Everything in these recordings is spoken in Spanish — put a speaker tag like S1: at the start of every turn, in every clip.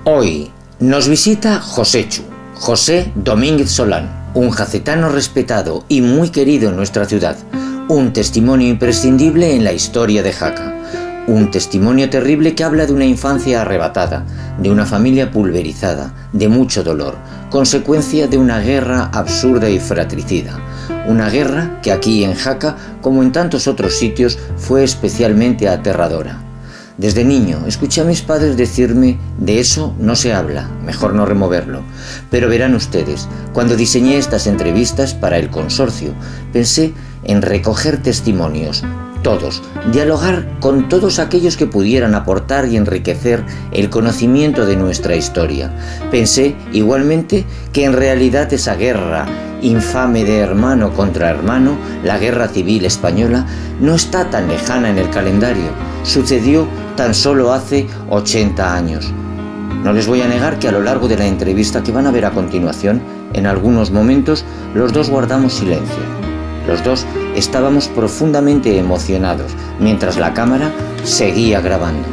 S1: Hoy nos visita Joséchu, José Domínguez Solán, un jacetano respetado y muy querido en nuestra ciudad, un testimonio imprescindible en la historia de Jaca, un testimonio terrible que habla de una infancia arrebatada, de una familia pulverizada, de mucho dolor, consecuencia de una guerra absurda y fratricida, una guerra que aquí en Jaca, como en tantos otros sitios, fue especialmente aterradora. Desde niño escuché a mis padres decirme, de eso no se habla, mejor no removerlo. Pero verán ustedes, cuando diseñé estas entrevistas para el consorcio, pensé en recoger testimonios, todos, dialogar con todos aquellos que pudieran aportar y enriquecer el conocimiento de nuestra historia. Pensé, igualmente, que en realidad esa guerra infame de hermano contra hermano, la guerra civil española, no está tan lejana en el calendario. Sucedió tan solo hace 80 años. No les voy a negar que a lo largo de la entrevista que van a ver a continuación, en algunos momentos los dos guardamos silencio. Los dos estábamos profundamente emocionados, mientras la cámara seguía grabando.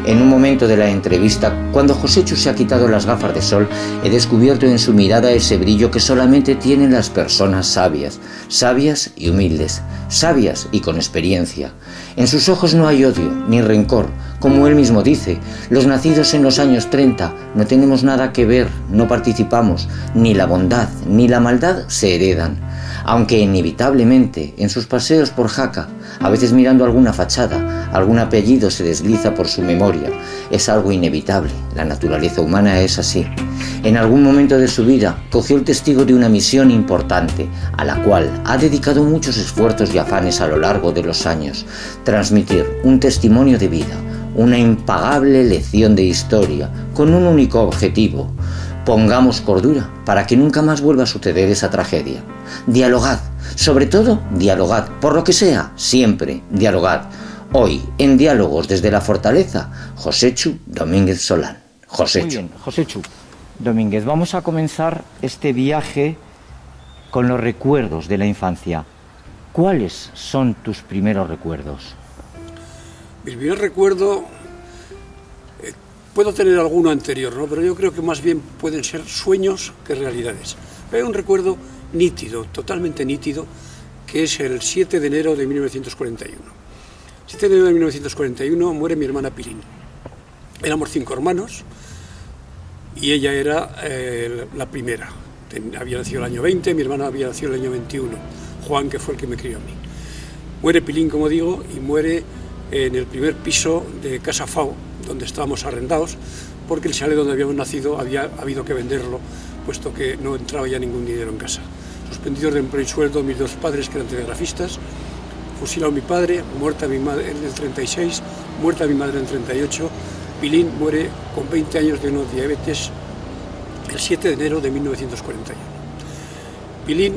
S1: En un momento de la entrevista, cuando Joséchu se ha quitado las gafas de sol, he descubierto en su mirada ese brillo que solamente tienen las personas sabias, sabias y humildes, sabias y con experiencia. En sus ojos no hay odio ni rencor, como él mismo dice, los nacidos en los años 30 no tenemos nada que ver, no participamos, ni la bondad ni la maldad se heredan. Aunque inevitablemente, en sus paseos por Jaca, a veces mirando alguna fachada, algún apellido se desliza por su memoria. Es algo inevitable, la naturaleza humana es así. En algún momento de su vida, cogió el testigo de una misión importante, a la cual ha dedicado muchos esfuerzos y afanes a lo largo de los años. Transmitir un testimonio de vida, una impagable lección de historia, con un único objetivo: pongamos cordura para que nunca más vuelva a suceder esa tragedia. Dialogad, sobre todo dialogad, por lo que sea, siempre dialogad. Hoy, en Diálogos desde la Fortaleza, Joséchu Domínguez Solán. Joséchu. Muy bien, Joséchu Domínguez, vamos a comenzar este viaje con los recuerdos de la infancia. ¿Cuáles son tus primeros recuerdos?
S2: Mi primer recuerdo... Puedo tener alguno anterior, ¿no? Pero yo creo que más bien pueden ser sueños que realidades. Hay un recuerdo nítido, totalmente nítido, que es el 7 de enero de 1941. El 7 de enero de 1941 muere mi hermana Pilín. Éramos 5 hermanos y ella era la primera. Había nacido el año 20, mi hermana había nacido el año 21. Juan, que fue el que me crió a mí. Muere Pilín, como digo, y muere en el primer piso de Casa Fao, donde estábamos arrendados, porque el chalet donde habíamos nacido había habido que venderlo, puesto que no entraba ya ningún dinero en casa. Suspendidos de empleo y sueldo mis dos padres, que eran telegrafistas, fusilado mi padre, muerta mi madre en el 36, muerta mi madre en el 38, Pilín muere con 20 años de una diabetes el 7 de enero de 1941. Pilín,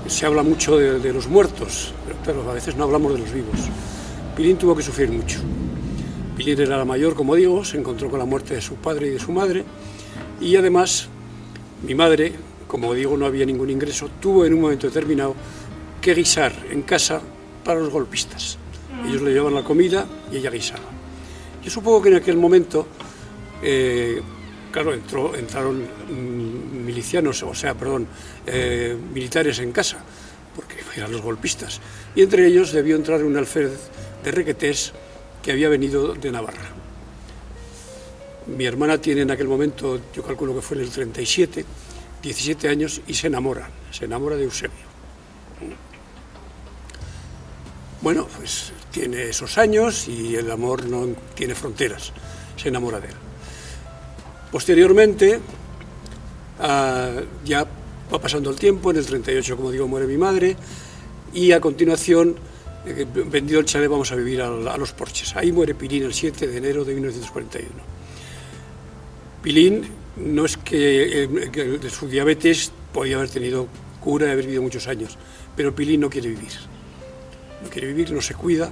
S2: se habla mucho de los muertos, pero claro, a veces no hablamos de los vivos. Pilín tuvo que sufrir mucho. Pilín era la mayor, como digo, se encontró con la muerte de su padre y de su madre, y además mi madre, como digo, no había ningún ingreso, tuvo en un momento determinado que guisar en casa para los golpistas. Ellos le llevaban la comida y ella guisaba. Yo supongo que en aquel momento, claro, entraron milicianos, militares en casa, porque eran los golpistas, y entre ellos debió entrar un alférez de Requetés que había venido de Navarra. Mi hermana tiene en aquel momento, yo calculo que fue en el 37, 17 años, y se enamora de Eusebio. Bueno, pues tiene esos años y el amor no tiene fronteras, se enamora de él. Posteriormente, ya va pasando el tiempo, en el 38, como digo, muere mi madre, y a continuación, vendido el chalet, vamos a vivir a Los Porches. Ahí muere Pilín el 7 de enero de 1941. Pilín, no es que de su diabetes podía haber tenido cura y haber vivido muchos años, pero Pilín no quiere vivir. No quiere vivir, no se cuida,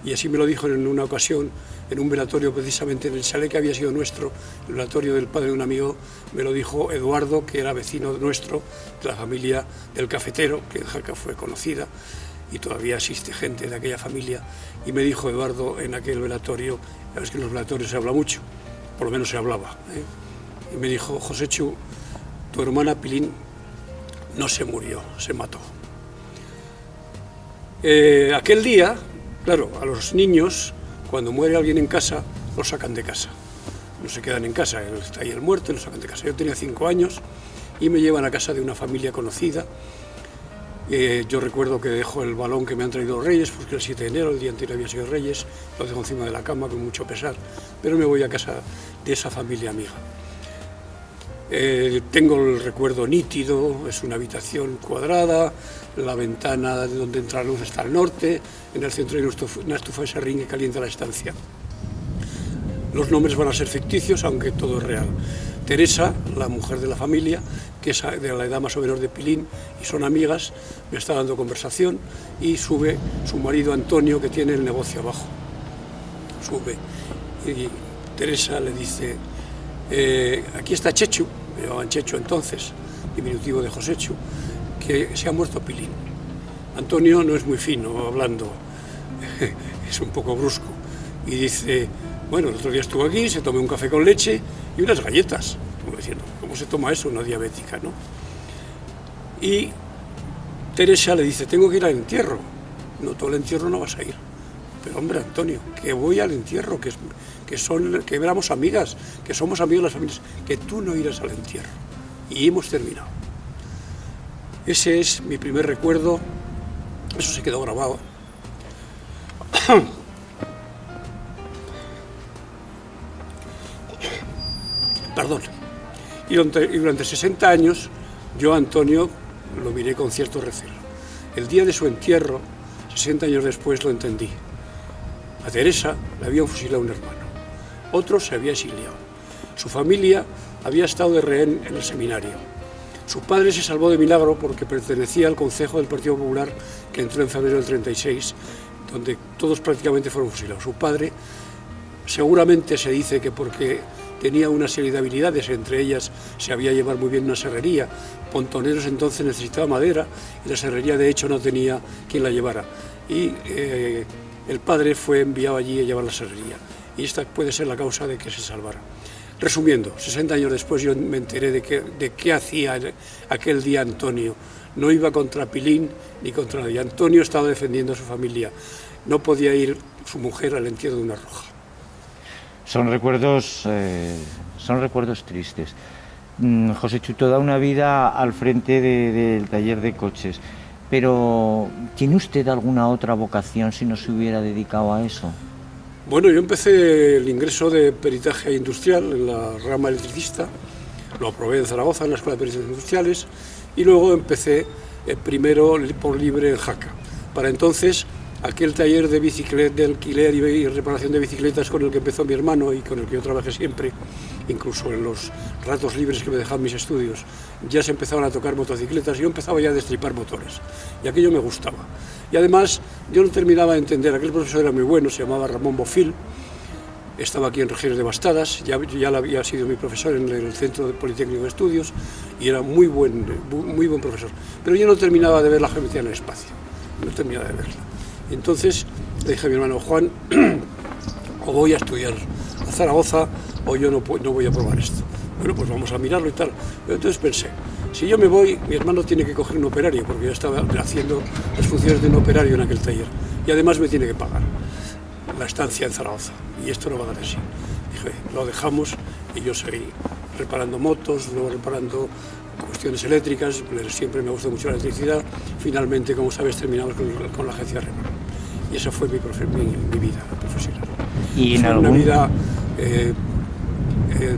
S2: y así me lo dijo en una ocasión, en un velatorio precisamente en el chalet que había sido nuestro, el velatorio del padre de un amigo, me lo dijo Eduardo, que era vecino nuestro, de la familia del cafetero, que en Jaca fue conocida, y todavía existe gente de aquella familia, y me dijo Eduardo en aquel velatorio, ya ves que en los velatorios se habla mucho, por lo menos se hablaba, y me dijo: Joséchu, tu hermana Pilín no se murió, se mató. Aquel día, claro, a los niños, cuando muere alguien en casa, los sacan de casa. No se quedan en casa, está ahí el muerto y los sacan de casa. Yo tenía 5 años y me llevan a casa de una familia conocida. Yo recuerdo que dejo el balón que me han traído los Reyes, porque el 7 de enero, el día anterior había sido Reyes, lo dejo encima de la cama con mucho pesar, pero me voy a casa de esa familia amiga. Tengo el recuerdo nítido, es una habitación cuadrada, la ventana de donde entra la luz está al norte, en el centro hay una estufa de serrín que calienta la estancia. Los nombres van a ser ficticios, aunque todo es real. Teresa, la mujer de la familia, que es de la edad más o menos de Pilín, y son amigas, me está dando conversación, y sube su marido Antonio, que tiene el negocio abajo. Sube, y Teresa le dice: aquí está Chechu, me llamaban Chechu entonces, diminutivo de Joséchu, que se ha muerto Pilín. Antonio no es muy fino hablando, es un poco brusco, y dice: bueno, el otro día estuvo aquí, se tomó un café con leche y unas galletas, como diciendo, ¿cómo se toma eso una diabética, no? Y Teresa le dice: tengo que ir al entierro. No, tú al entierro no vas a ir. Pero hombre, Antonio, que voy al entierro, que éramos amigas, que somos amigos de las familias, que tú no irás al entierro. Y hemos terminado. Ese es mi primer recuerdo, eso se quedó grabado. Perdón. Y durante 60 años yo a Antonio lo miré con cierto recelo. El día de su entierro, 60 años después, lo entendí. A Teresa le habían fusilado un hermano, otro se había exiliado. Su familia había estado de rehén en el seminario. Su padre se salvó de milagro porque pertenecía al Concejo del Partido Popular, que entró en febrero del 36, donde todos prácticamente fueron fusilados. Su padre, seguramente se dice que porque tenía una serie de habilidades, entre ellas sabía llevar muy bien una serrería. Pontoneros entonces necesitaba madera y la serrería de hecho no tenía quien la llevara. Y el padre fue enviado allí a llevar la serrería. Y esta puede ser la causa de que se salvara. Resumiendo, 60 años después yo me enteré de qué hacía aquel día Antonio. No iba contra Pilín ni contra nadie. Antonio estaba defendiendo a su familia. No podía ir su mujer al entierro de una roja.
S1: Son recuerdos tristes. Joséchu, toda una vida al frente del taller de coches, pero ¿tiene usted alguna otra vocación si no se hubiera dedicado a eso?
S2: Bueno, yo empecé el ingreso de peritaje industrial en la rama electricista, lo aprobé en Zaragoza, en la Escuela de Peritajes Industriales, y luego empecé primero por libre en Jaca. Para entonces, aquel taller de bicicleta, de alquiler y reparación de bicicletas con el que empezó mi hermano y con el que yo trabajé siempre, incluso en los ratos libres que me dejaban mis estudios, ya se empezaban a tocar motocicletas y yo empezaba ya a destripar motores. Y aquello me gustaba. Y además, yo no terminaba de entender, aquel profesor era muy bueno, se llamaba Ramón Bofil, estaba aquí en Regidores de Bastadas, ya había sido mi profesor en el Centro Politécnico de Estudios y era muy buen profesor. Pero yo no terminaba de ver la geometría en el espacio, no terminaba de verla. Entonces le dije a mi hermano: Juan, o voy a estudiar a Zaragoza o yo no voy a probar esto. Bueno, pues vamos a mirarlo y tal. Pero entonces pensé, si yo me voy, mi hermano tiene que coger un operario, porque yo estaba haciendo las funciones de un operario en aquel taller. Y además me tiene que pagar la estancia en Zaragoza. Y esto no va a dar así. Dije, lo dejamos y yo seguí reparando motos, luego reparando cuestiones eléctricas, siempre me gustó mucho la electricidad. Finalmente, como sabes, terminamos con la agencia Renault. Y esa fue mi vida profesional.
S1: ¿Y
S2: fue una vida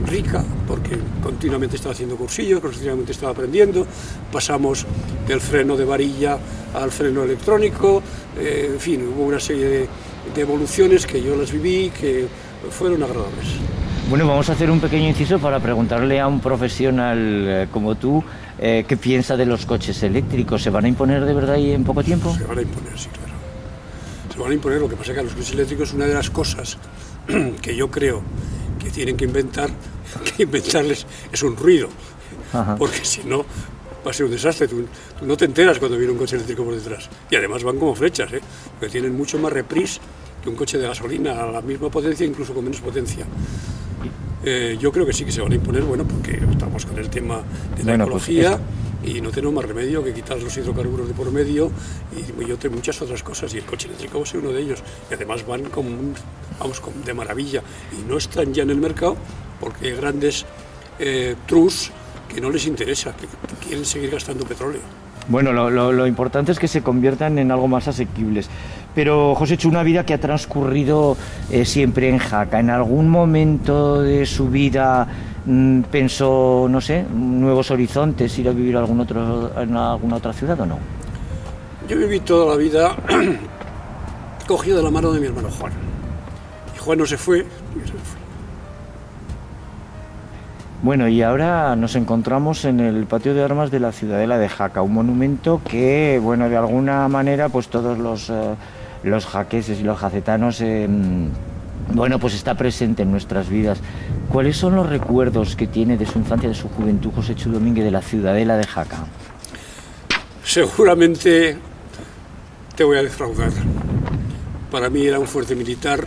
S2: rica, porque continuamente estaba haciendo cursillos, continuamente estaba aprendiendo. Pasamos del freno de varilla al freno electrónico, en fin, hubo una serie de evoluciones que yo las viví, que fueron agradables.
S1: Bueno, vamos a hacer un pequeño inciso para preguntarle a un profesional como tú qué piensa de los coches eléctricos. ¿Se van a imponer de verdad y en poco tiempo?
S2: Se van a imponer, sí, claro. Se van a imponer. Lo que pasa es que a los coches eléctricos, una de las cosas que yo creo que tienen que inventarles es un ruido. Ajá. Porque si no, va a ser un desastre. Tú no te enteras cuando viene un coche eléctrico por detrás. Y además van como flechas, porque tienen mucho más reprise que un coche de gasolina a la misma potencia, incluso con menos potencia. Yo creo que sí que se van a imponer, bueno, porque estamos con el tema de la ecología y no tenemos más remedio que quitar los hidrocarburos de por medio y muchas otras cosas, y el coche eléctrico va a ser uno de ellos. Y además van de maravilla, y no están ya en el mercado porque hay grandes trus que no les interesa, que quieren seguir gastando petróleo.
S3: Bueno, lo importante es que se conviertan en algo más asequibles. Pero, Joséchu, una vida que ha transcurrido siempre en Jaca, ¿en algún momento de su vida pensó, no sé, nuevos horizontes, ir a vivir en alguna otra ciudad o no?
S2: Yo viví toda la vida cogido de la mano de mi hermano Juan. Y Juan no se fue, yo se me fui.
S3: Bueno, y ahora nos encontramos en el patio de armas de la Ciudadela de Jaca, un monumento que, bueno, de alguna manera, pues todos los jaqueses y los jacetanos, bueno, pues está presente en nuestras vidas. ¿Cuáles son los recuerdos que tiene de su infancia, de su juventud, Joséchu Domínguez, de la Ciudadela de Jaca?
S2: Seguramente te voy a defraudar. Para mí era un fuerte militar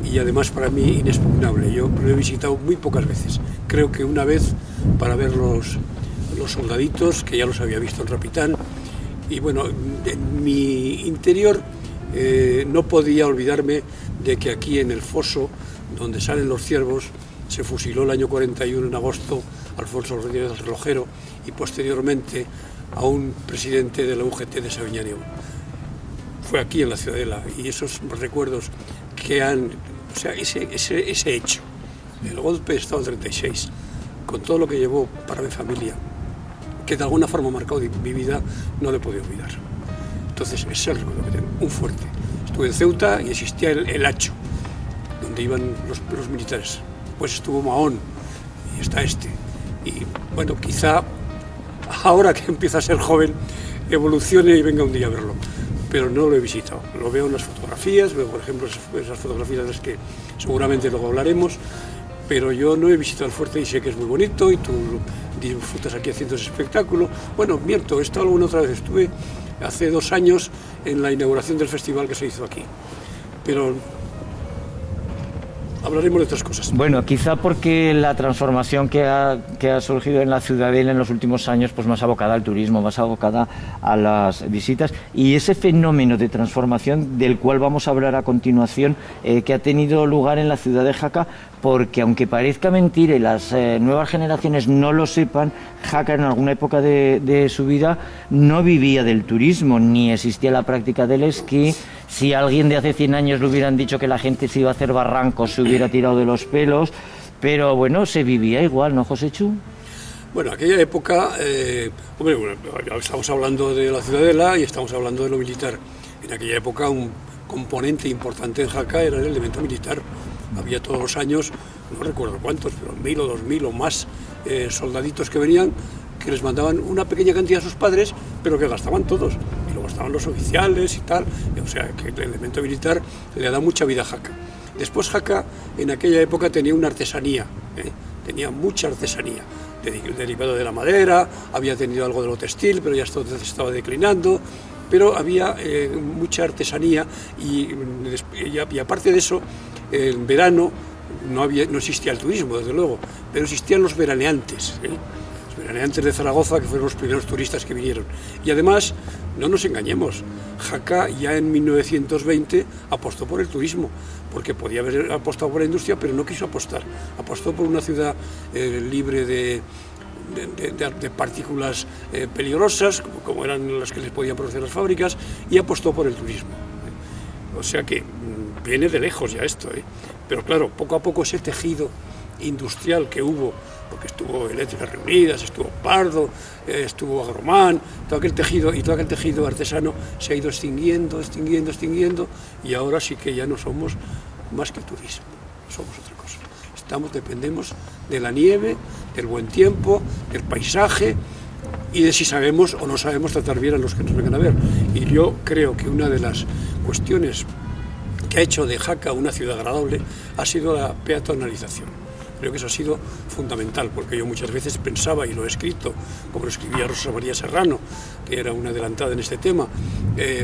S2: y además para mí inexpugnable. Yo lo he visitado muy pocas veces. Creo que una vez para ver los soldaditos, que ya los había visto en Rapitán. Y bueno, en mi interior no podía olvidarme de que aquí en el foso, donde salen los ciervos, se fusiló el año 41 en agosto Alfonso Rodríguez del Relojero y posteriormente a un presidente de la UGT de Sabiñán. Fue aquí en la Ciudadela, y esos recuerdos que han, o sea, ese hecho, el golpe de Estado del 36, con todo lo que llevó para mi familia, que de alguna forma ha marcado mi vida, no le he podido olvidar. Entonces, ese es el recuerdo que tengo, un fuerte. Estuve en Ceuta y existía el Hacho, donde iban los militares. Pues estuvo Mahón y está este. Y bueno, quizá ahora que empieza a ser joven, evolucione y venga un día a verlo. Pero no lo he visitado. Lo veo en las fotografías, veo por ejemplo esas fotografías de las que seguramente luego hablaremos, pero yo no he visitado el fuerte y sé que es muy bonito y tú disfrutas aquí haciendo ese espectáculo. Bueno, miento, he estado alguna otra vez, estuve hace 2 años en la inauguración del festival que se hizo aquí, pero hablaremos de otras cosas.
S3: Bueno, quizá porque la transformación que ha surgido en la Ciudadela en los últimos años, pues más abocada al turismo, más abocada a las visitas, y ese fenómeno de transformación del cual vamos a hablar a continuación, que ha tenido lugar en la ciudad de Jaca, porque aunque parezca mentira y las nuevas generaciones no lo sepan, Jaca en alguna época de su vida no vivía del turismo, ni existía la práctica del esquí. Si a alguien de hace 100 años le hubieran dicho que la gente se iba a hacer barrancos, se hubiera tirado de los pelos, pero bueno, se vivía igual, ¿no, Joséchu?
S2: Bueno, aquella época, hombre, bueno, estamos hablando de la Ciudadela y estamos hablando de lo militar. En aquella época un componente importante en Jaca era el elemento militar. Había todos los años, no recuerdo cuántos, pero 1000 o 2000 o más soldaditos que venían, que les mandaban una pequeña cantidad a sus padres, pero que gastaban todos, y lo gastaban los oficiales y tal, o sea que el elemento militar le da mucha vida a Jaca. Después Jaca en aquella época tenía una artesanía, tenía mucha artesanía, derivado de la madera, había tenido algo de lo textil, pero ya esto estaba declinando, pero había mucha artesanía y aparte de eso, en verano no existía el turismo, desde luego, pero existían los veraneantes, los veraneantes de Zaragoza, que fueron los primeros turistas que vinieron. Y además, no nos engañemos, Jaca ya en 1920 apostó por el turismo, porque podía haber apostado por la industria, pero no quiso apostar. Apostó por una ciudad libre de partículas peligrosas, como eran las que les podían producir las fábricas, y apostó por el turismo. O sea que viene de lejos ya esto, pero claro, poco a poco ese tejido industrial que hubo, porque estuvo Eléctricas Reunidas, estuvo Pardo, estuvo Agromán, todo aquel tejido artesano se ha ido extinguiendo, y ahora sí que ya no somos más que turismo, somos otra cosa. Dependemos de la nieve, del buen tiempo, del paisaje y de si sabemos o no sabemos tratar bien a los que nos vengan a ver. Y yo creo que una de las cuestiones que ha hecho de Jaca una ciudad agradable ha sido la peatonalización. Creo que eso ha sido fundamental, porque yo muchas veces pensaba, y lo he escrito, como lo escribía Rosa María Serrano, que era una adelantada en este tema,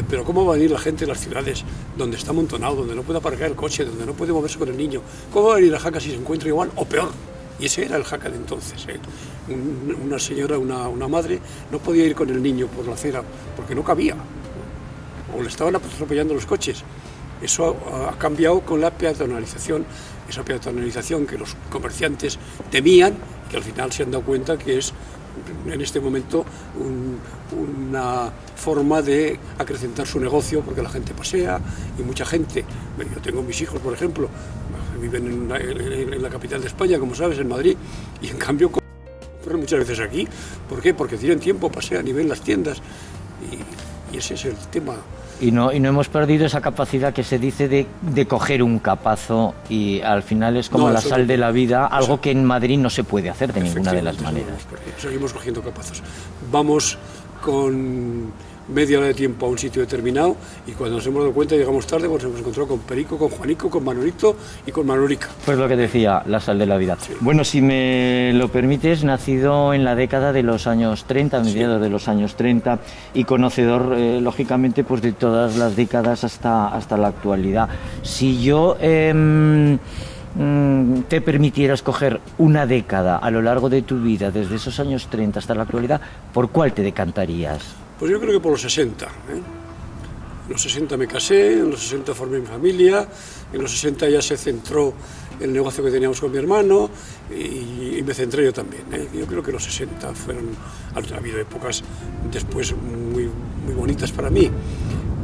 S2: pero ¿cómo va a venir la gente de las ciudades donde está amontonado, donde no puede aparcar el coche, donde no puede moverse con el niño? ¿Cómo va a venir a Jaca si se encuentra igual o peor? Y ese era el Jaca de entonces. Una señora, una madre, no podía ir con el niño por la acera porque no cabía, o le estaban atropellando los coches. Eso ha cambiado con la peatonalización, esa peatonalización que los comerciantes temían y que al final se han dado cuenta que es en este momento una forma de acrecentar su negocio, porque la gente pasea y mucha gente. Yo tengo mis hijos, por ejemplo, viven en la capital de España, como sabes, en Madrid, y en cambio corren muchas veces aquí. ¿Por qué? Porque tienen tiempo, pasean y ven las tiendas, y ese es el tema.
S3: Y no hemos perdido esa capacidad que se dice de coger un capazo, y al final es como la sal de la vida, algo que en Madrid no se puede hacer de ninguna de las maneras.
S2: Seguimos cogiendo capazos. Vamos con media hora de tiempo a un sitio determinado, y cuando nos hemos dado cuenta llegamos tarde, pues nos hemos encontrado con Perico, con Juanico, con Manolito y con Manolica.
S3: Pues lo que decía, la sal de la vida. Sí. Bueno, si me lo permites, nacido en la década de los años 30, mediados de los años 30, y conocedor, lógicamente, pues de todas las décadas hasta la actualidad. Si yo te permitieras coger una década a lo largo de tu vida, desde esos años 30 hasta la actualidad, ¿por cuál te decantarías?
S2: Pues yo creo que por los 60. En los 60 me casé, en los 60 formé mi familia, en los 60 ya se centró el negocio que teníamos con mi hermano, y me centré yo también. Yo creo que los 60 fueron... Ha habido épocas después muy bonitas para mí,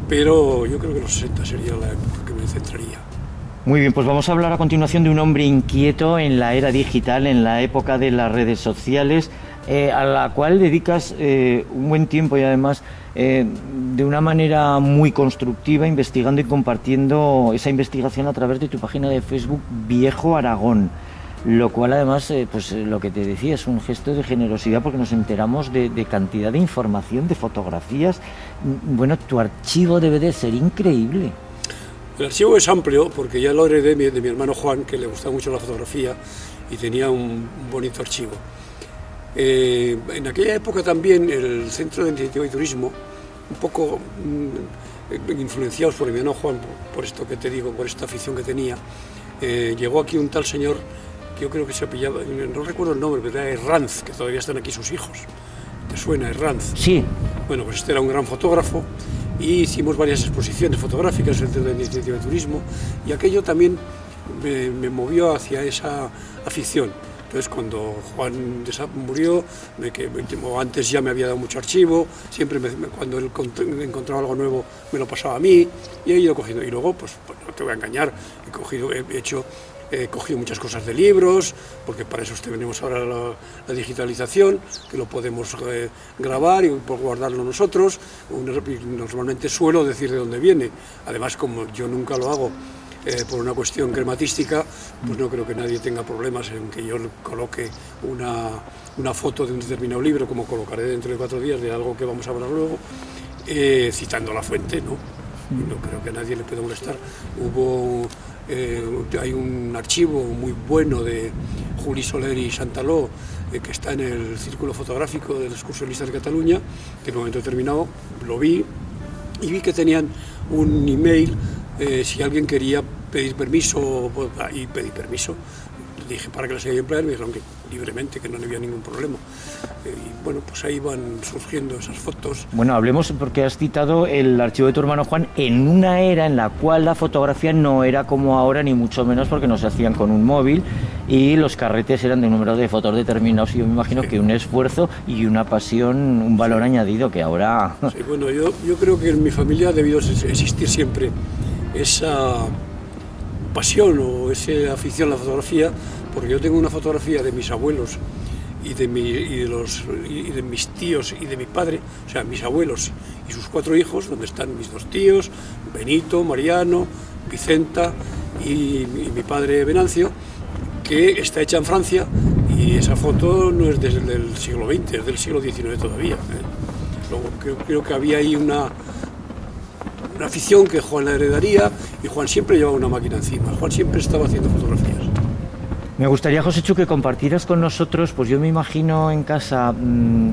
S2: pero yo creo que los 60 sería la época que me centraría.
S3: Muy bien, pues vamos a hablar a continuación de un hombre inquieto en la era digital, en la época de las redes sociales, a la cual dedicas un buen tiempo, y además de una manera muy constructiva, investigando y compartiendo esa investigación a través de tu página de Facebook Viejo Aragón, lo cual además, pues lo que te decía, es un gesto de generosidad, porque nos enteramos de cantidad de información, de fotografías. Bueno, tu archivo debe de ser increíble.
S2: El archivo es amplio, porque ya lo heredé de mi hermano Juan, que le gustaba mucho la fotografía y tenía un bonito archivo. En aquella época también el Centro de Iniciativa y Turismo, un poco influenciados por mi hermano Juan, por esto que te digo, por esta afición que tenía, llegó aquí un tal señor que yo creo que se apellaba, no recuerdo el nombre, pero era Herranz, que todavía están aquí sus hijos. ¿Te suena, Herranz?
S3: Sí.
S2: Bueno, pues este era un gran fotógrafo, y hicimos varias exposiciones fotográficas en el Centro de Iniciativa y Turismo, y aquello también me movió hacia esa afición. Entonces, cuando Juan murió, o antes ya me había dado mucho archivo, siempre cuando él encontraba algo nuevo me lo pasaba a mí, y he ido cogiendo. Y luego, pues no te voy a engañar, he cogido muchas cosas de libros, porque para eso tenemos ahora la digitalización, que lo podemos grabar y guardarlo nosotros. Normalmente suelo decir de dónde viene. Además, como yo nunca lo hago por una cuestión crematística, pues no creo que nadie tenga problemas en que yo coloque una foto de un determinado libro, como colocaré dentro de 4 días de algo que vamos a hablar luego, citando la fuente, ¿no? No creo que a nadie le pueda molestar. Hay un archivo muy bueno de Juli Soler y Santaló, que está en el Círculo Fotográfico de los Excursionistas de Cataluña, que en un momento determinado lo vi, y vi que tenían un email, si alguien quería pedir permiso, y pedí permiso. Dije para que las haya empleado, me dijeron que libremente, que no había ningún problema. Y bueno, pues ahí van surgiendo esas fotos.
S3: Bueno, hablemos, porque has citado el archivo de tu hermano Juan, en una era en la cual la fotografía no era como ahora, ni mucho menos, porque no se hacían con un móvil, y los carretes eran de un número de fotos determinados, y yo me imagino que un esfuerzo y una pasión, un valor añadido que ahora...
S2: Sí, bueno, yo creo que en mi familia ha debido existir siempre esa pasión o esa afición a la fotografía, porque yo tengo una fotografía de mis abuelos y de mis tíos y de mi padre, o sea, mis abuelos y sus 4 hijos, donde están mis 2 tíos, Benito, Mariano, Vicenta y mi padre Venancio, que está hecha en Francia, y esa foto no es desde el siglo XX, es del siglo XIX todavía. Luego creo que había ahí una afición que Juan la heredaría, y Juan siempre llevaba una máquina encima, Juan siempre estaba haciendo fotografías.
S3: Me gustaría, Joséchu, que compartieras con nosotros, pues yo me imagino en casa,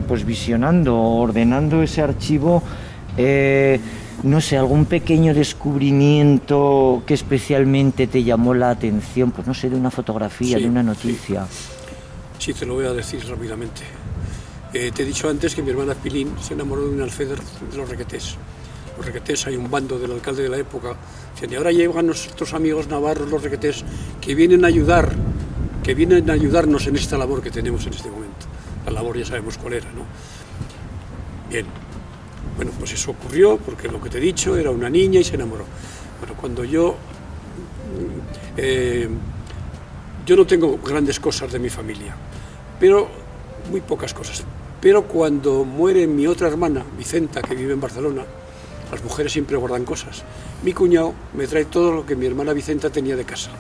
S3: pues visionando, ordenando ese archivo, no sé, algún pequeño descubrimiento que especialmente te llamó la atención, pues no sé, de una fotografía,
S2: sí,
S3: de una noticia.
S2: Sí, te lo voy a decir rápidamente. Te he dicho antes que mi hermana Pilín se enamoró de un alféizar de los Requetés. Los Requetés, hay un bando del alcalde de la época, y ahora llegan nuestros amigos navarros, los Requetés, que vienen a ayudarnos en esta labor que tenemos en este momento. La labor ya sabemos cuál era, ¿no? Bien, bueno, pues eso ocurrió porque lo que te he dicho, era una niña y se enamoró. Bueno, cuando yo no tengo grandes cosas de mi familia, pero muy pocas cosas. Pero cuando muere mi otra hermana, Vicenta, que vive en Barcelona, las mujeres siempre guardan cosas. Mi cuñado me trae todo lo que mi hermana Vicenta tenía de casa.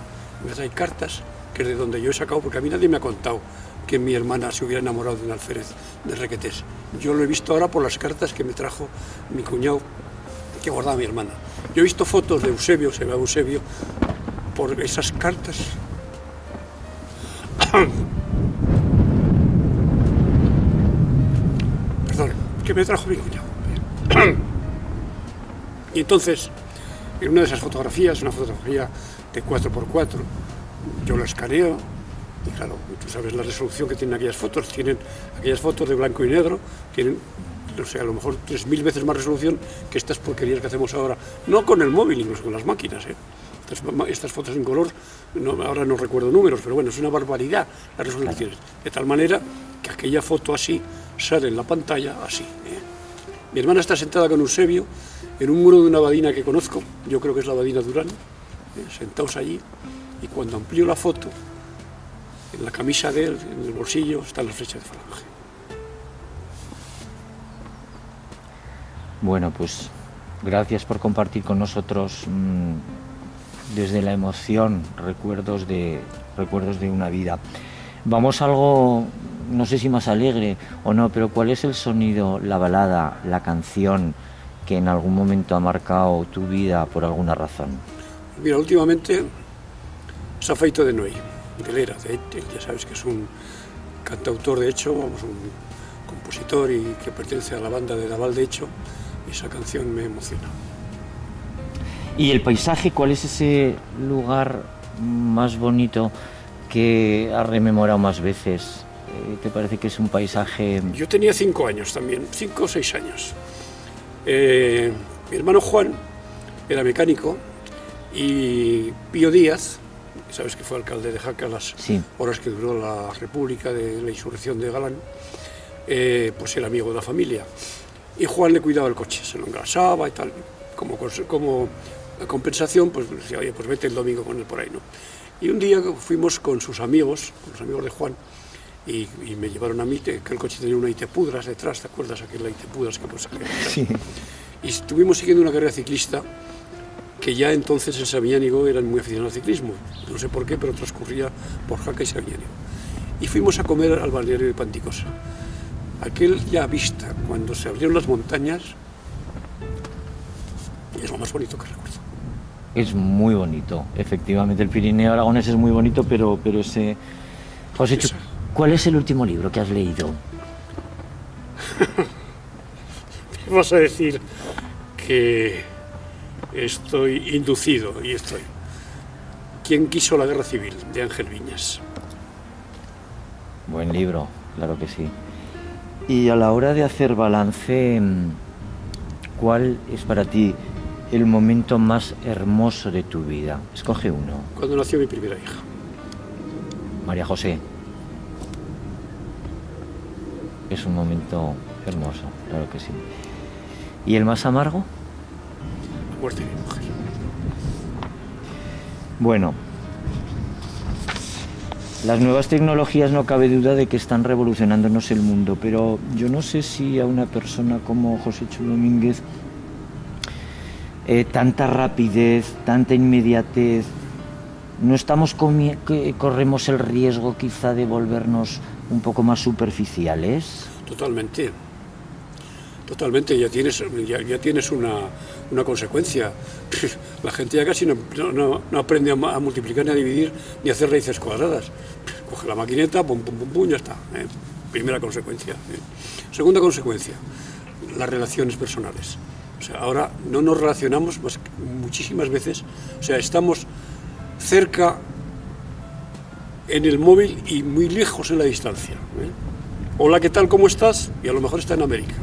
S2: Me trae cartas, que es de donde yo he sacado, porque a mí nadie me ha contado que mi hermana se hubiera enamorado de un alférez de Requetés. Yo lo he visto ahora por las cartas que me trajo mi cuñado, que guardaba mi hermana. Yo he visto fotos de Eusebio, se ve a Eusebio, por esas cartas. Perdón, que me trajo mi cuñado. Y entonces, en una de esas fotografías, una fotografía de 4x4, yo la escaneo, y claro, tú sabes la resolución que tienen aquellas fotos de blanco y negro, tienen, no sé, a lo mejor 3000 veces más resolución que estas porquerías que hacemos ahora, no con el móvil, incluso con las máquinas, ¿eh? Estas fotos en color, ahora no recuerdo números, pero bueno, es una barbaridad las resoluciones, de tal manera que aquella foto así sale en la pantalla así, ¿eh? Mi hermana está sentada con Eusebio en un muro de una abadina que conozco, yo creo que es la abadina Durán, sentados allí, y cuando amplío la foto, en la camisa de él, en el bolsillo, está la flecha de Falange.
S3: Bueno, pues gracias por compartir con nosotros desde la emoción recuerdos de una vida. Vamos a algo, no sé si más alegre o no, pero ¿cuál es el sonido, la balada, la canción que en algún momento ha marcado tu vida por alguna razón?
S2: Mira, últimamente Safeito de Noy, de Lera, ya sabes que es un cantautor de hecho, vamos, un compositor y que pertenece a la banda de Daval de hecho, esa canción me emociona.
S3: ¿Y el paisaje, cuál es ese lugar más bonito que has rememorado más veces? ¿Te parece que es un paisaje...?
S2: Yo tenía 5 años también, 5 o 6 años. Mi hermano Juan era mecánico y Pío Díaz, sabes que fue alcalde de Jaca las horas que duró la República de la insurrección de Galán, pues era amigo de la familia. Y Juan le cuidaba el coche, se lo engrasaba y tal. Como compensación, pues decía, oye, pues vete el domingo con él por ahí, ¿no? Y un día fuimos con sus amigos, con los amigos de Juan, y me llevaron a mí, que el coche tenía una Itepudras detrás, ¿te acuerdas? Aquella Itepudras que pues
S3: sí.
S2: Y estuvimos siguiendo una carrera ciclista que ya entonces en Sabiñánigo eran muy aficionados al ciclismo. No sé por qué, pero transcurría por Jaca y Sabiñánigo. Y fuimos a comer al balneario de Panticosa. Aquella vista, cuando se abrieron las montañas, es lo más bonito que recuerdo.
S3: Es muy bonito, efectivamente. El Pirineo aragonés es muy bonito, pero ese... José, ¿cuál es el último libro que has leído?
S2: Me vas a decir que estoy inducido, y estoy. ¿Quién quiso la guerra civil? De Ángel Viñas.
S3: Buen libro, claro que sí. Y a la hora de hacer balance, ¿cuál es para ti el momento más hermoso de tu vida? Escoge uno.
S2: Cuando nació mi primera hija.
S3: María José. Es un momento hermoso, claro que sí. ¿Y el más amargo?
S2: La muerte de mi mujer.
S3: Bueno, las nuevas tecnologías no cabe duda de que están revolucionándonos el mundo, pero yo no sé si a una persona como Joséchu Domínguez tanta rapidez, tanta inmediatez, ¿no corremos el riesgo quizá de volvernos un poco más superficiales?
S2: Totalmente. Totalmente, ya tienes una consecuencia. La gente ya casi no aprende a multiplicar ni a dividir ni a hacer raíces cuadradas. Coge la maquineta, pum, pum, pum, pum, ya está. Primera consecuencia. Segunda consecuencia, las relaciones personales. O sea, ahora no nos relacionamos muchísimas veces, o sea, estamos cerca en el móvil y muy lejos en la distancia. Hola, ¿qué tal? ¿Cómo estás? Y a lo mejor está en América.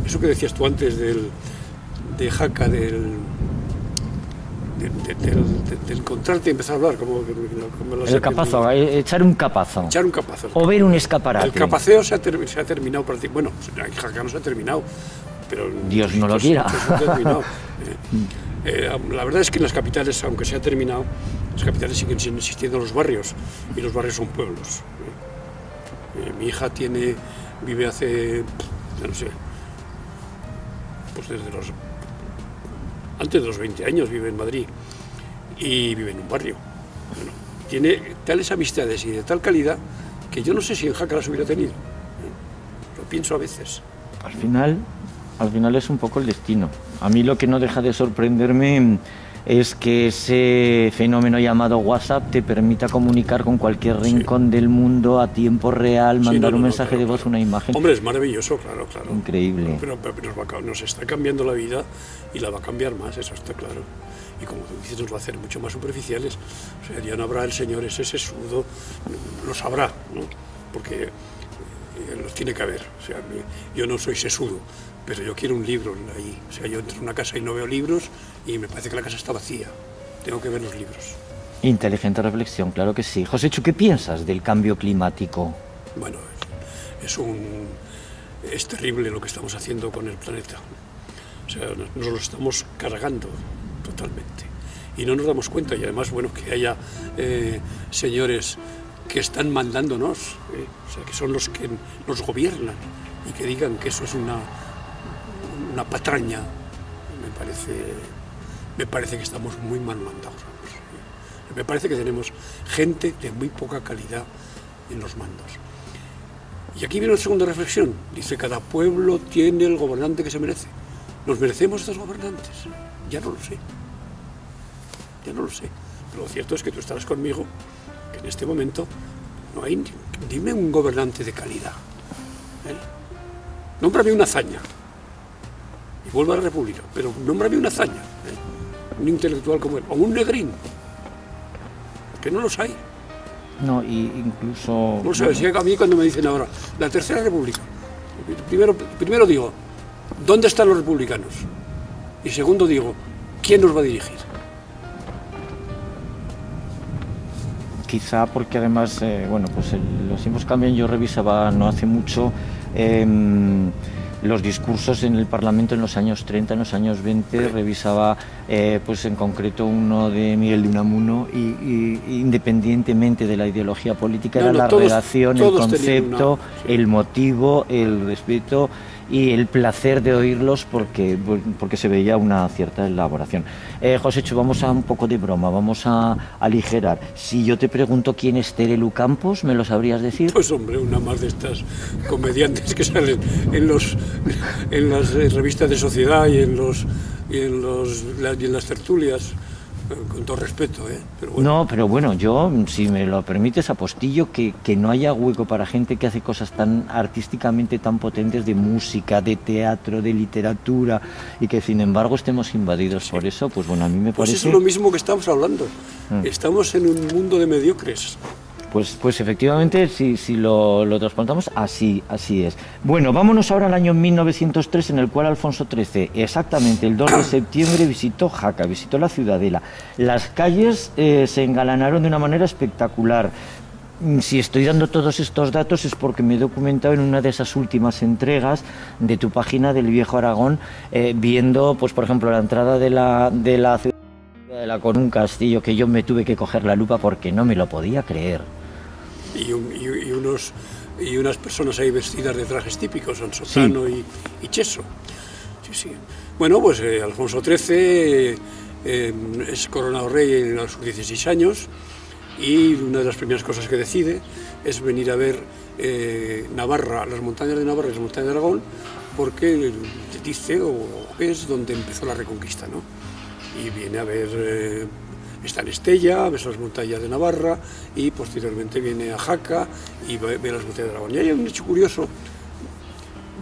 S2: Eso que decías tú antes de Jaca, del encontrarte y empezar a hablar, como
S3: el capazo, echar un capazo.
S2: Echar un capazo.
S3: O ver un escaparate.
S2: El capaceo se ha terminado, bueno, Jaca no se ha terminado, pero...
S3: Dios no lo quiera.
S2: La verdad es que en las capitales, aunque se ha terminado, las capitales siguen existiendo los barrios, y los barrios son pueblos. Mi hija vive hace, ya no sé, pues antes de los 20 años vive en Madrid y vive en un barrio. Bueno, tiene tales amistades y de tal calidad que yo no sé si en Jaca las hubiera tenido. Lo pienso a veces.
S3: Al final es un poco el destino. A mí lo que no deja de sorprenderme es que ese fenómeno llamado WhatsApp te permita comunicar con cualquier rincón del mundo a tiempo real, mandar un mensaje de voz, una imagen.
S2: Hombre, es maravilloso, claro.
S3: Increíble.
S2: Pero nos está cambiando la vida y la va a cambiar más, eso está claro. Y como tú dices, nos va a hacer mucho más superficiales. O sea, ya no habrá el señor ese sesudo, lo sabrá, ¿no? Porque los tiene que haber. O sea, yo no soy sesudo, pero yo quiero un libro ahí. O sea, yo entro en una casa y no veo libros y me parece que la casa está vacía. Tengo que ver los libros.
S3: Inteligente reflexión, claro que sí. Joséchu, ¿qué piensas del cambio climático?
S2: Bueno, es terrible lo que estamos haciendo con el planeta. O sea, nos lo estamos cargando totalmente. Y no nos damos cuenta. Y además, bueno, que haya señores que están mandándonos, o sea, que son los que nos gobiernan y que digan que eso es una patraña, me parece que estamos muy mal mandados. Me parece que tenemos gente de muy poca calidad en los mandos. Y aquí viene la segunda reflexión. Dice, cada pueblo tiene el gobernante que se merece. ¿Nos merecemos estos gobernantes? Ya no lo sé. Pero lo cierto es que tú estarás conmigo que en este momento no hay... Dime un gobernante de calidad. Nómbrame una hazaña. Y vuelvo a la República. Pero nómbrame una hazaña. Un intelectual como él. O un negrín. Que no los hay.
S3: No, y incluso...
S2: No sabes, a mí cuando me dicen ahora, la Tercera República, primero digo, ¿dónde están los republicanos? Y segundo digo, ¿quién nos va a dirigir?
S3: Quizá porque además, los tiempos cambian. Yo revisaba no hace mucho los discursos en el Parlamento en los años 30, en los años 20, revisaba pues en concreto uno de Miguel de Unamuno y independientemente de la ideología política era la redacción, el concepto, el motivo, el respeto y el placer de oírlos porque se veía una cierta elaboración. Joséchu, vamos a un poco de broma, vamos a aligerar. Si yo te pregunto quién es Terelu Campos, ¿me lo sabrías decir?
S2: Pues hombre, una más de estas comediantes que salen en las revistas de sociedad y en las tertulias. Con todo respeto, pero bueno.
S3: No, pero bueno, yo, si me lo permites, apostillo que no haya hueco para gente que hace cosas tan artísticamente tan potentes de música, de teatro, de literatura, y que sin embargo estemos invadidos por eso, pues bueno, a mí me parece...
S2: Pues es lo mismo que estamos hablando. Estamos en un mundo de mediocres.
S3: Pues efectivamente, si lo trasplantamos, así es. Bueno, vámonos ahora al año 1903, en el cual Alfonso XIII, exactamente el 2 de septiembre, visitó Jaca, visitó la ciudadela. Las calles se engalanaron de una manera espectacular. Si estoy dando todos estos datos es porque me he documentado en una de esas últimas entregas de tu página del Viejo Aragón, viendo, pues por ejemplo, la entrada de la ciudadela con un castillo que yo me tuve que coger la lupa porque no me lo podía creer.
S2: Y unas personas ahí vestidas de trajes típicos, ansotano y cheso. Sí. Bueno, pues Alfonso XIII es coronado rey a sus 16 años y una de las primeras cosas que decide es venir a ver Navarra, las montañas de Navarra y las montañas de Aragón, porque dice o es donde empezó la Reconquista, ¿no? Y viene a ver, está en Estella, a ver las montañas de Navarra, y posteriormente viene a Jaca y ve las montañas de Aragón. Y hay un hecho curioso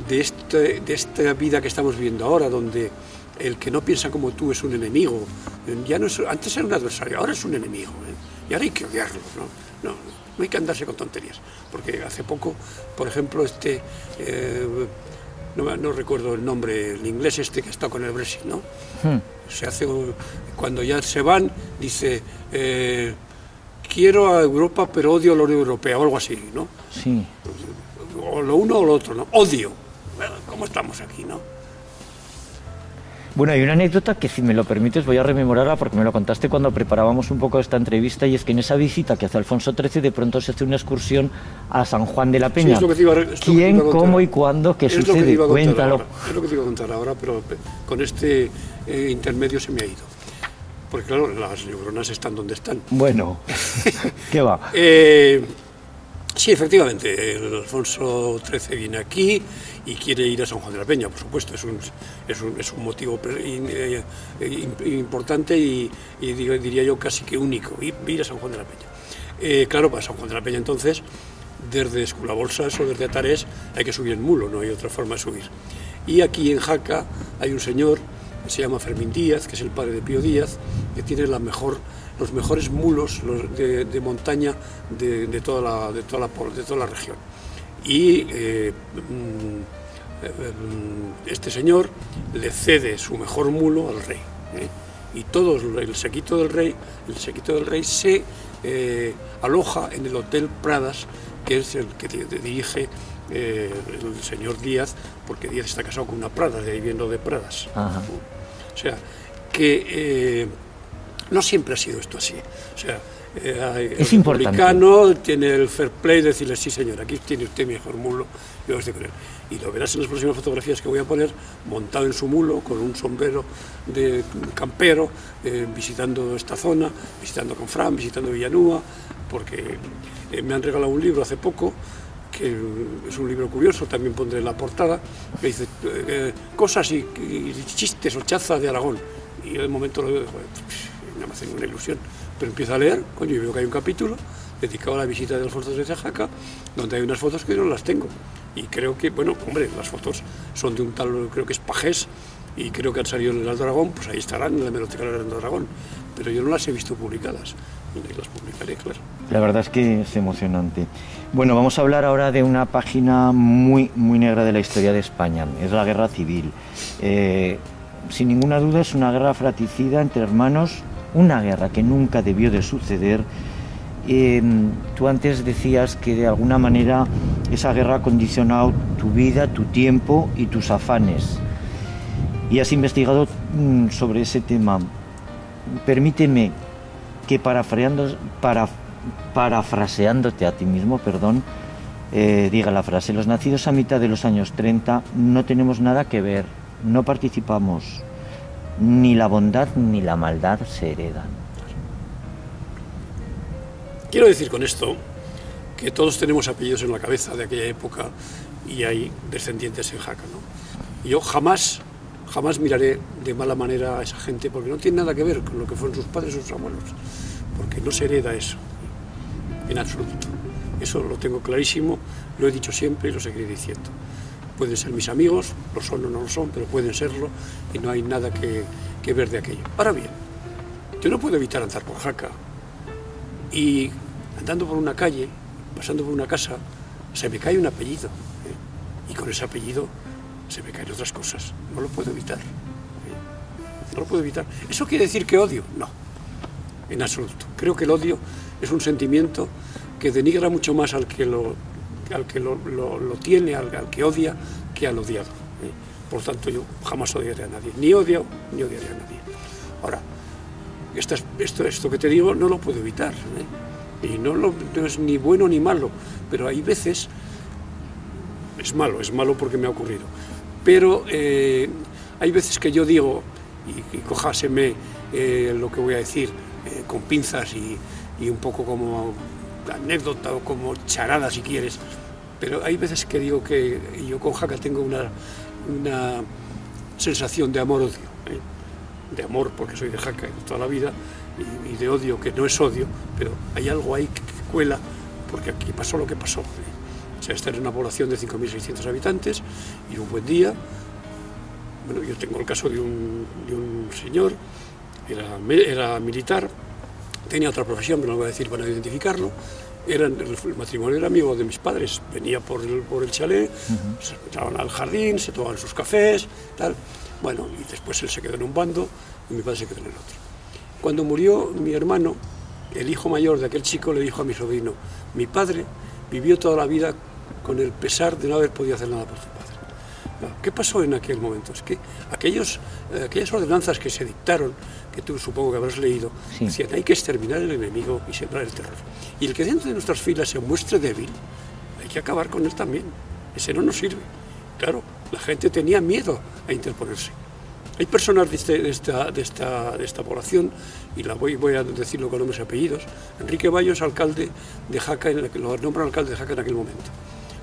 S2: de esta vida que estamos viviendo ahora, donde el que no piensa como tú es un enemigo. Ya no es, antes era un adversario, ahora es un enemigo, y ahora hay que odiarlo, ¿no? No hay que andarse con tonterías, porque hace poco, por ejemplo, no recuerdo el nombre, el inglés este que está con el Brexit, ¿no? Cuando ya se van, dice, quiero a Europa pero odio a la Unión Europea, o algo así, ¿no?
S3: Sí.
S2: O lo uno o lo otro, ¿no? Odio. Bueno, ¿cómo estamos aquí, no?
S3: Bueno, hay una anécdota que, si me lo permites, voy a rememorarla porque me lo contaste cuando preparábamos un poco esta entrevista, y es que en esa visita que hace Alfonso XIII de pronto se hace una excursión a San Juan de la Peña.
S2: Sí, es lo que te iba a,
S3: ¿Quién, cómo y cuándo? ¿Qué sucede? Cuéntalo.
S2: Es lo que te iba a contar ahora, pero con este intermedio se me ha ido. Porque claro, las neuronas están donde están.
S3: Bueno, ¿qué va?
S2: Sí, efectivamente, el Alfonso XIII viene aquí y quiere ir a San Juan de la Peña, por supuesto, es un motivo importante y diría yo casi que único, ir a San Juan de la Peña. Claro, para San Juan de la Peña entonces, desde Esculabolsas o desde Atarés hay que subir en mulo, no hay otra forma de subir. Y aquí en Jaca hay un señor que se llama Fermín Díaz, que es el padre de Pío Díaz, que tiene los mejores mulos de montaña de toda la región. Y este señor le cede su mejor mulo al rey, y todo el séquito del rey se aloja en el Hotel Pradas, que es el que dirige el señor Díaz, porque Díaz está casado con una Pradas, de ahí viendo de Pradas.
S3: Ajá.
S2: O sea, que no siempre ha sido esto así. O sea,
S3: es
S2: el
S3: importante.
S2: republicano tiene el fair play de decirle, sí señor, aquí tiene usted mi mejor mulo, yo estoy con él. Y lo verás en las próximas fotografías que voy a poner, montado en su mulo, con un sombrero de campero, visitando esta zona, visitando Confrán, visitando Villanúa, porque me han regalado un libro hace poco, que es un libro curioso, también pondré en la portada, que dice cosas y chistes o chazas de Aragón. Y yo de momento lo veo, nada más tengo una ilusión, pero empiezo a leer, coño, y veo que hay un capítulo dedicado a la visita de Alfonso de Jaca, donde hay unas fotos que yo no las tengo. Y creo que, bueno, hombre, las fotos son de un tal, creo que es Pajés, y creo que han salido en el Heraldo de Aragón, pues ahí estarán en la hemeroteca del Heraldo de Aragón, pero yo no las he visto publicadas, y las publicaré, claro.
S3: La verdad es que es emocionante. Bueno, vamos a hablar ahora de una página muy, muy negra de la historia de España, es la Guerra Civil. Sin ninguna duda es una guerra fratricida entre hermanos, una guerra que nunca debió de suceder. Tú antes decías que de alguna manera esa guerra ha condicionado tu vida, tu tiempo y tus afanes, y has investigado sobre ese tema. Permíteme que parafraseándote a ti mismo, diga la frase: los nacidos a mitad de los años 30 no tenemos nada que ver, no participamos, ni la bondad ni la maldad se heredan.
S2: Quiero decir con esto que todos tenemos apellidos en la cabeza de aquella época y hay descendientes en Jaca, ¿no? Y yo jamás miraré de mala manera a esa gente, porque no tiene nada que ver con lo que fueron sus padres o sus abuelos, porque no se hereda eso, en absoluto. Eso lo tengo clarísimo, lo he dicho siempre y lo seguiré diciendo. Pueden ser mis amigos, lo son o no lo son, pero pueden serlo y no hay nada que ver de aquello. Ahora bien, yo no puedo evitar andar por Jaca y andando por una calle, pasando por una casa, se me cae un apellido, y con ese apellido se me caen otras cosas. No lo puedo evitar. No lo puedo evitar. ¿Eso quiere decir que odio? No, en absoluto. Creo que el odio es un sentimiento que denigra mucho más al que lo tiene, al que odia, que al odiado. Por tanto, yo jamás odiaré a nadie. Ni odio, ni odiaré a nadie. Ahora, esto que te digo no lo puedo evitar, y no es ni bueno ni malo, pero hay veces es malo porque me ha ocurrido, pero hay veces que yo digo, y cojáseme lo que voy a decir con pinzas y un poco como anécdota o como charada si quieres, pero hay veces que digo que yo con Jaca tengo una sensación de amor-odio, ¿eh? De amor porque soy de Jaca de toda la vida, y de odio, que no es odio, pero hay algo ahí que cuela, porque aquí pasó lo que pasó, ¿eh? O sea, esta era una población de 5.600 habitantes, y un buen día, bueno, yo tengo el caso de un señor, era militar, tenía otra profesión, pero no voy a decir para no identificarlo. El matrimonio era amigo de mis padres, venía por el chalet, se entraban al jardín, se tomaban sus cafés, tal. Bueno, y después él se quedó en un bando y mi padre se quedó en el otro. Cuando murió mi hermano, el hijo mayor de aquel chico le dijo a mi sobrino: mi padre vivió toda la vida con el pesar de no haber podido hacer nada por su padre. ¿Qué pasó en aquel momento? Es que aquellas ordenanzas que se dictaron, que tú supongo que habrás leído, sí, decían: hay que exterminar el enemigo y sembrar el terror. Y el que dentro de nuestras filas se muestre débil, hay que acabar con él también. Ese no nos sirve. Claro, la gente tenía miedo a interponerse. Hay personas de esta población, y voy a decirlo con nombres y apellidos. Enrique Bayo es alcalde de Jaca, lo nombran alcalde de Jaca en aquel momento.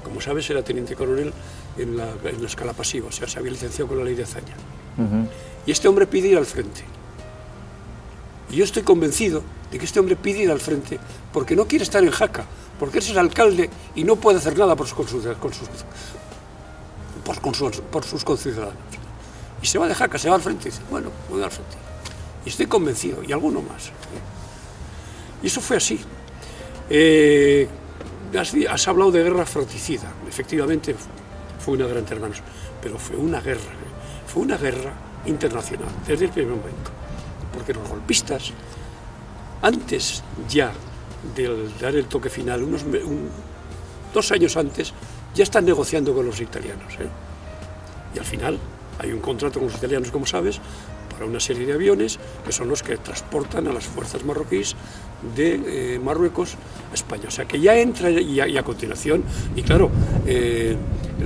S2: Como sabes, era teniente coronel en la escala pasiva, o sea, se había licenciado con la ley de hazaña. Y este hombre pide ir al frente. Y yo estoy convencido de que este hombre pide ir al frente porque no quiere estar en Jaca, porque es el alcalde y no puede hacer nada por sus conciudadanos. Y se va de Jaca, se va al frente y dice: bueno, voy al frente. Y estoy convencido, y alguno más. Y eso fue así. Has hablado de guerra fratricida. Efectivamente, fue una guerra entre hermanos, pero fue una guerra internacional, desde el primer momento. Porque los golpistas, antes ya de dar el toque final, 2 años antes, ya están negociando con los italianos, ¿eh? Y al final hay un contrato con los italianos, como sabes, para una serie de aviones que son los que transportan a las fuerzas marroquíes de Marruecos a España. O sea que ya entra, y a continuación, y claro,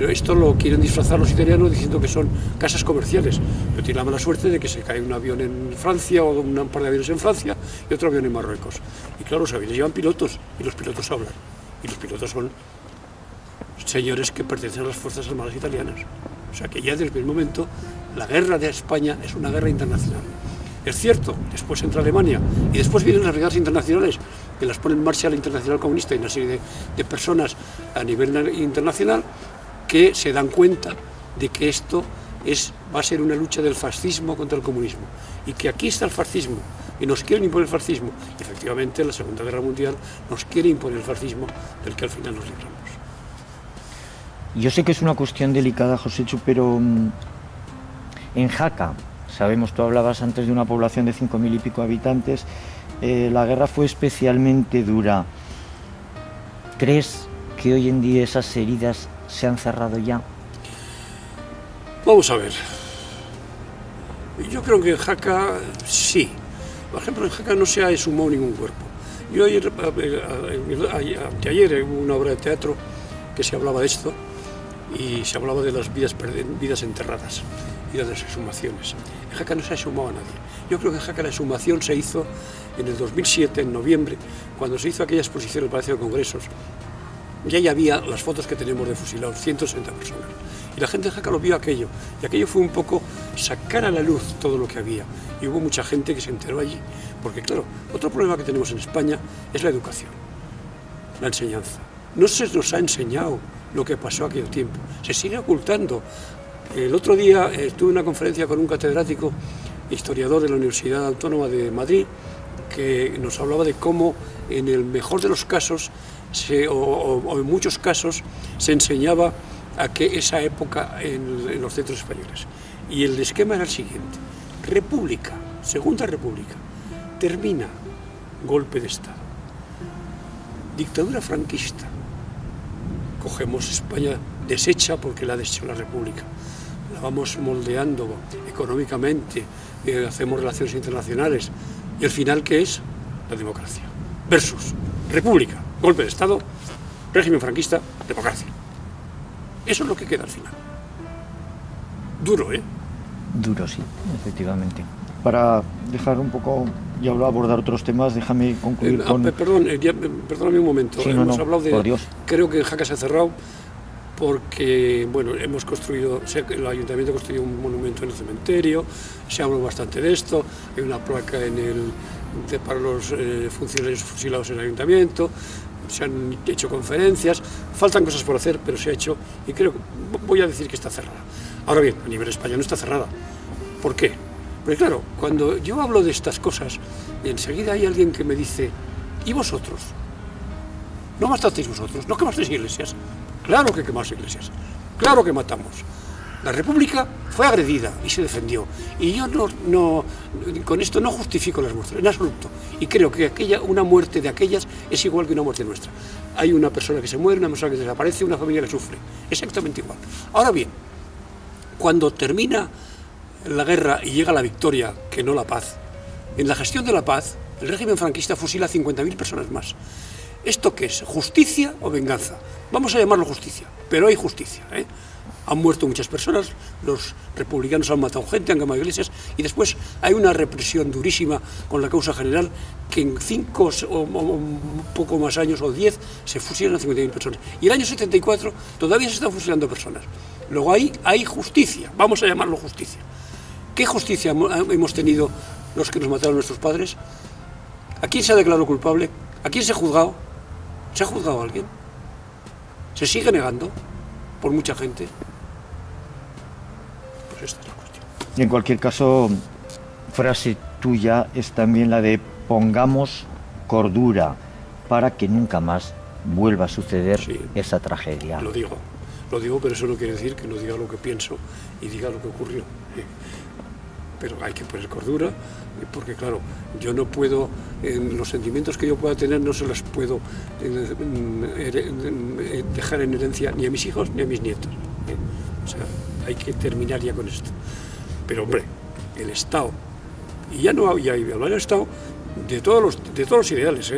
S2: esto lo quieren disfrazar los italianos diciendo que son casas comerciales, pero tiene la mala suerte de que se cae un avión en Francia, o un par de aviones en Francia y otro avión en Marruecos. Y claro, los aviones llevan pilotos, y los pilotos hablan, y los pilotos son señores que pertenecen a las Fuerzas Armadas italianas. O sea que ya desde el primer momento la guerra de España es una guerra internacional. Es cierto, después entra Alemania y después vienen las brigadas internacionales que las pone en marcha la Internacional Comunista y una serie de personas a nivel internacional que se dan cuenta de que esto va a ser una lucha del fascismo contra el comunismo y que aquí está el fascismo y nos quieren imponer el fascismo. Y efectivamente la Segunda Guerra Mundial nos quiere imponer el fascismo del que al final nos libramos.
S3: Yo sé que es una cuestión delicada, Joséchu, pero en Jaca, sabemos, tú hablabas antes de una población de 5.000 y pico habitantes, la guerra fue especialmente dura. ¿Crees que hoy en día esas heridas se han cerrado ya?
S2: Vamos a ver. Yo creo que en Jaca sí. Por ejemplo, en Jaca no se ha exhumado ningún cuerpo. Yo anteayer hubo una obra de teatro que se hablaba de esto, y se hablaba de las vidas enterradas y de las exhumaciones. En Jaca no se ha exhumado a nadie. Yo creo que en Jaca la exhumación se hizo en el 2007, en noviembre, cuando se hizo aquella exposición en el Palacio de Congresos. Ya había las fotos que tenemos de fusilados, 160 personas. Y la gente de Jaca lo vio aquello. Y aquello fue un poco sacar a la luz todo lo que había. Y hubo mucha gente que se enteró allí. Porque claro, otro problema que tenemos en España es la educación, la enseñanza. No se nos ha enseñado lo que pasó aquel tiempo, se sigue ocultando. El otro día estuve en una conferencia con un catedrático historiador de la Universidad Autónoma de Madrid que nos hablaba de cómo en el mejor de los casos o en muchos casos se enseñaba a que esa época en los centros españoles. Y el esquema era el siguiente: República, Segunda República, termina, golpe de Estado, dictadura franquista, cogemos España deshecha porque la ha deshecho la República, la vamos moldeando económicamente, hacemos relaciones internacionales, y el final, ¿qué es? La democracia. Versus República, golpe de Estado, régimen franquista, democracia. Eso es lo que queda al final. Duro, ¿eh?
S3: Duro, sí, efectivamente. Para dejar un poco y abordar otros temas, déjame concluir con...
S2: Perdóname un momento.
S3: Sí,
S2: hemos hablado de...
S3: por Dios.
S2: Creo que en Jaca se ha cerrado. porque bueno, el ayuntamiento ha construido un monumento en el cementerio, se habla bastante de esto, hay una placa para los funcionarios fusilados en el ayuntamiento, se han hecho conferencias, faltan cosas por hacer, pero se ha hecho, y creo que voy a decir que está cerrada. Ahora bien, a nivel español no está cerrada. ¿Por qué? Porque claro, cuando yo hablo de estas cosas, enseguida hay alguien que me dice, ¿y vosotros? ¿No matasteis vosotros? ¿No quemasteis iglesias? Claro que quemamos iglesias, claro que matamos. La República fue agredida y se defendió. Y yo con esto no justifico las muertes, en absoluto. Y creo que una muerte de aquellas es igual que una muerte nuestra. Hay una persona que se muere, una persona que desaparece, una familia que sufre. Exactamente igual. Ahora bien, cuando termina la guerra y llega la victoria, que no la paz, en la gestión de la paz, el régimen franquista fusila a 50.000 personas más. ¿Esto qué es? ¿Justicia o venganza? Vamos a llamarlo justicia, pero hay justicia, ¿eh? Han muerto muchas personas, los republicanos han matado gente, han quemado iglesias, y después hay una represión durísima con la causa general, que en 5 o un poco más años, o 10, se fusilan a 50.000 personas. Y el año 74 todavía se están fusilando personas. Luego hay justicia, vamos a llamarlo justicia. ¿Qué justicia hemos tenido los que nos mataron a nuestros padres? ¿A quién se ha declarado culpable? ¿A quién se ha juzgado? ¿Se ha juzgado a alguien? ¿Se sigue negando por mucha gente? Pues esta es la cuestión.
S3: Y en cualquier caso, frase tuya es también la de pongamos cordura para que nunca más vuelva a suceder esa tragedia.
S2: Lo digo, pero eso no quiere decir que no diga lo que pienso y diga lo que ocurrió. Pero hay que poner cordura, porque claro, yo no puedo, los sentimientos que yo pueda tener no se los puedo dejar en herencia ni a mis hijos ni a mis nietos. O sea, hay que terminar ya con esto. Pero hombre, el Estado, y ya no había hablar del Estado de todos los ideales,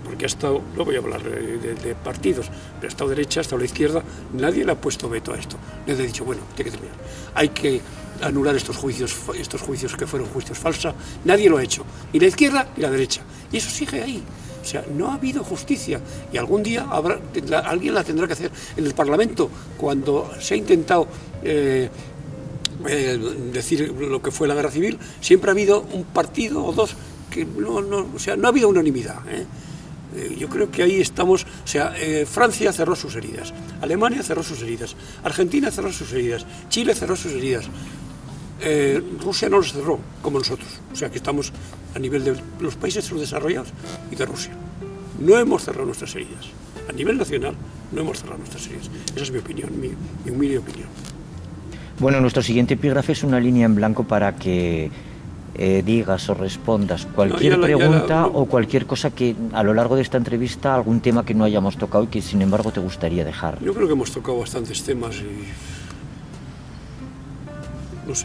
S2: porque ha estado, no voy a hablar de partidos, pero ha estado derecha, ha estado la izquierda, nadie le ha puesto veto a esto. Nadie ha dicho, bueno, tiene que terminar. Hay que anular estos juicios que fueron juicios falsos, nadie lo ha hecho, ni la izquierda ni la derecha, y eso sigue ahí. O sea, no ha habido justicia, y algún día alguien la tendrá que hacer. En el Parlamento, cuando se ha intentado decir lo que fue la guerra civil, siempre ha habido un partido o dos que o sea, no ha habido unanimidad, yo creo que ahí estamos. O sea, Francia cerró sus heridas, Alemania cerró sus heridas, Argentina cerró sus heridas, Chile cerró sus heridas, Rusia no los cerró, como nosotros. O sea, que estamos a nivel de los países subdesarrollados y de Rusia. No hemos cerrado nuestras heridas. A nivel nacional no hemos cerrado nuestras heridas. Esa es mi opinión, mi humilde opinión.
S3: Bueno, nuestro siguiente epígrafe es una línea en blanco para que digas o respondas cualquier pregunta o cualquier cosa que a lo largo de esta entrevista, algún tema que no hayamos tocado y que sin embargo te gustaría dejar.
S2: Yo creo que hemos tocado bastantes temas y no sé,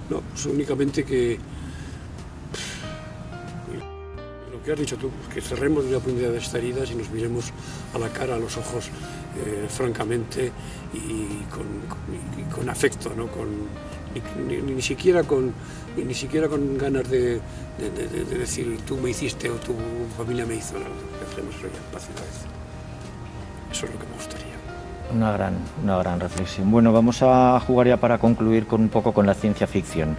S2: no, pues únicamente que lo que has dicho tú, que cerremos de una punta de estas heridas y nos miremos a la cara, a los ojos, francamente y con afecto, ¿no? Ni siquiera con ganas de decir tú me hiciste o tu familia me hizo. Dejemos eso ya en paz y una vez. Eso es lo que me gustaría.
S3: Una gran reflexión. Bueno, vamos a jugar ya para concluir un poco con la ciencia ficción.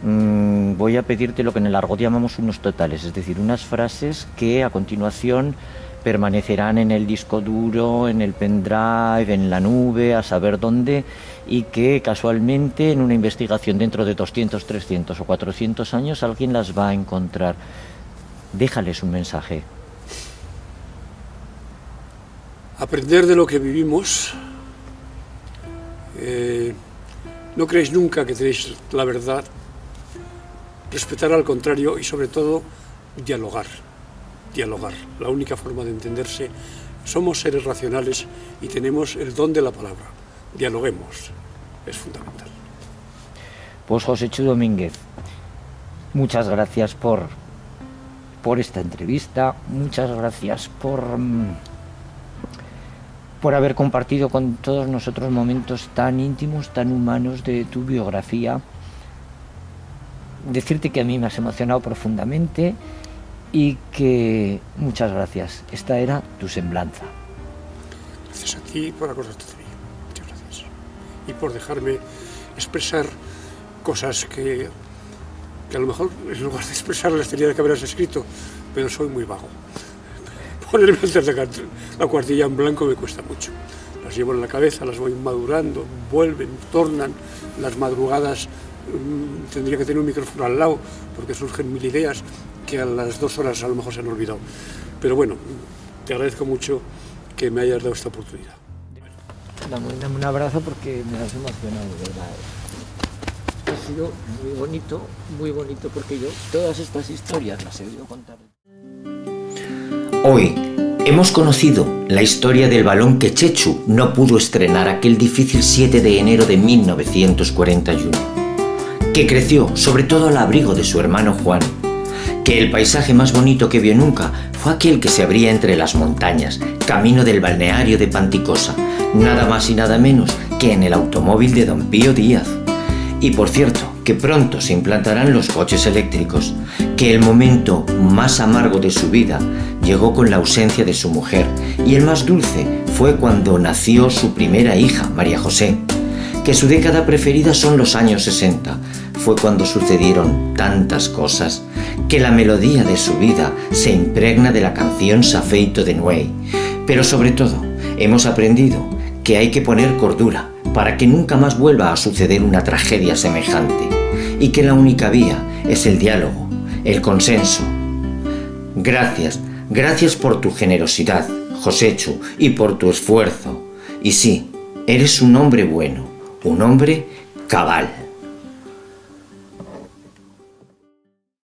S3: Voy a pedirte lo que en el argot llamamos unos totales, es decir, unas frases que a continuación permanecerán en el disco duro, en el pendrive, en la nube, a saber dónde, y que casualmente en una investigación dentro de 200, 300 o 400 años alguien las va a encontrar. Déjales un mensaje.
S2: Aprender de lo que vivimos. No creéis nunca que tenéis la verdad. Respetar al contrario y sobre todo dialogar. La única forma de entenderse. Somos seres racionales y tenemos el don de la palabra. Dialoguemos. Es fundamental.
S3: Pues Joséchu Domínguez, muchas gracias por esta entrevista. Muchas gracias por haber compartido con todos nosotros momentos tan íntimos, tan humanos de tu biografía. Decirte que a mí me has emocionado profundamente y que muchas gracias. Esta era tu semblanza.
S2: Gracias a ti por acordarte de mí. y por dejarme expresar cosas que a lo mejor en lugar de expresarlas tenía que haberlas escrito, pero soy muy vago. Ponerme antes de la cuartilla en blanco me cuesta mucho. Las llevo en la cabeza, las voy madurando, vuelven, tornan. Las madrugadas tendría que tener un micrófono al lado porque surgen 1000 ideas que a las 2 horas a lo mejor se han olvidado. Pero bueno, te agradezco mucho que me hayas dado esta oportunidad.
S3: Dame un abrazo porque me has emocionado, de verdad. Ha sido muy bonito porque yo todas estas historias las he oído contar.
S1: Hoy hemos conocido la historia del balón que Chechu no pudo estrenar aquel difícil 7 de enero de 1941, que creció sobre todo al abrigo de su hermano Juan, que el paisaje más bonito que vio nunca fue aquel que se abría entre las montañas, camino del balneario de Panticosa, nada más y nada menos que en el automóvil de don Pío Díaz. Y por cierto, que pronto se implantarán los coches eléctricos, que el momento más amargo de su vida llegó con la ausencia de su mujer, y el más dulce fue cuando nació su primera hija, María José, que su década preferida son los años 60, fue cuando sucedieron tantas cosas, que la melodía de su vida se impregna de la canción S'afeito de Nuey. Pero sobre todo, hemos aprendido que hay que poner cordura para que nunca más vuelva a suceder una tragedia semejante, y que la única vía es el diálogo, el consenso. Gracias por tu generosidad, Joséchu, y por tu esfuerzo. Y sí, eres un hombre bueno, un hombre cabal.